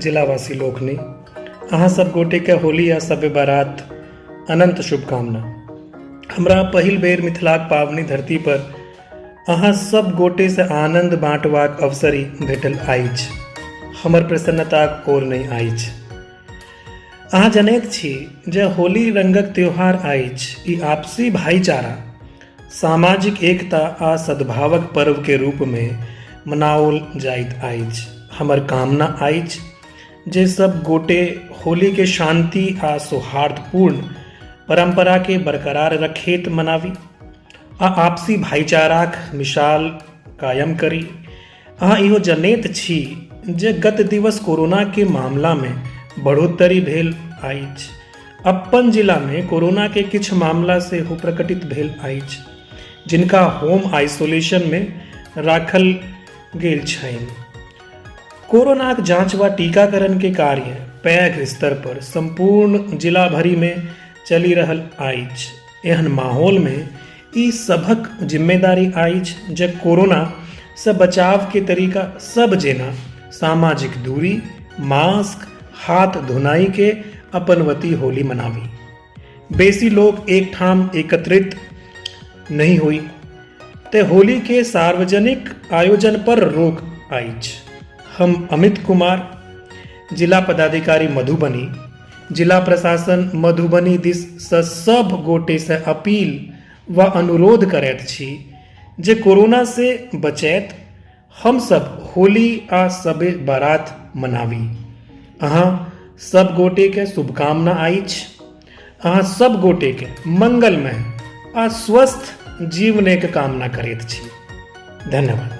जिलावासी लोकनि अहाँ सब गोटे के होली आ शब बारात अनंत शुभकामना। हमरा पहिल बेर मिथिलाक पावनी धरती पर अहाँ सब गोटे से आनंद बाँटबाक अवसरी भेटल अछि। हमर प्रसन्नताक ओर नहि अछि। अहाँ जनैत छी जे होली रंगक त्योहार अछि। ई आपसी भाईचारा, सामाजिक एकता आ सद्भावक पर्व के रूप में मनाओल जाइत अछि। हमर कामना अछि जे सब गोटे होली के शांति आ सौहार्दपूर्ण परंपरा के बरकरार रखैत मनावी आ आपसी भाईचाराक मिसाल कायम करी। अहाँ इहो जनैत छी जे गत दिवस कोरोना के मामला में बढ़ोतरी भेल अछि। अपन जिला में कोरोना के किछु मामला सेहो प्रकटित भेल अछि, जिनका होम आइसोलेशन में राखल गेल छनि। कोरोनाक जांच व टीकाकरण के कार्य पैघ स्तर पर संपूर्ण जिला भरि में चलि रहल अछि। एहन माहौल में ई सभक जिम्मेदारी अछि जे कोरोना से बचाव के तरीका सब जेना सामाजिक दूरी, मास्क, हाथ धोनाई के अपनवती होली मनावी। बेसी लोग एक ठाम एकत्रित नहीं हुई ते होली के सार्वजनिक आयोजन पर रोक अछि। हम अमित कुमार, जिला पदाधिकारी मधुबनी, जिला प्रशासन मधुबनी दिस से सब गोटे से अपील व अनुरोध करैत छी जे कोरोना से बचैत हम सब होली आ शब बारात मनावी। अहाँ सब गोटे के शुभकामना अछि। अहाँ सब गोटे के मंगलमय आ स्वस्थ जीवने के कामना करैत छी। धन्यवाद।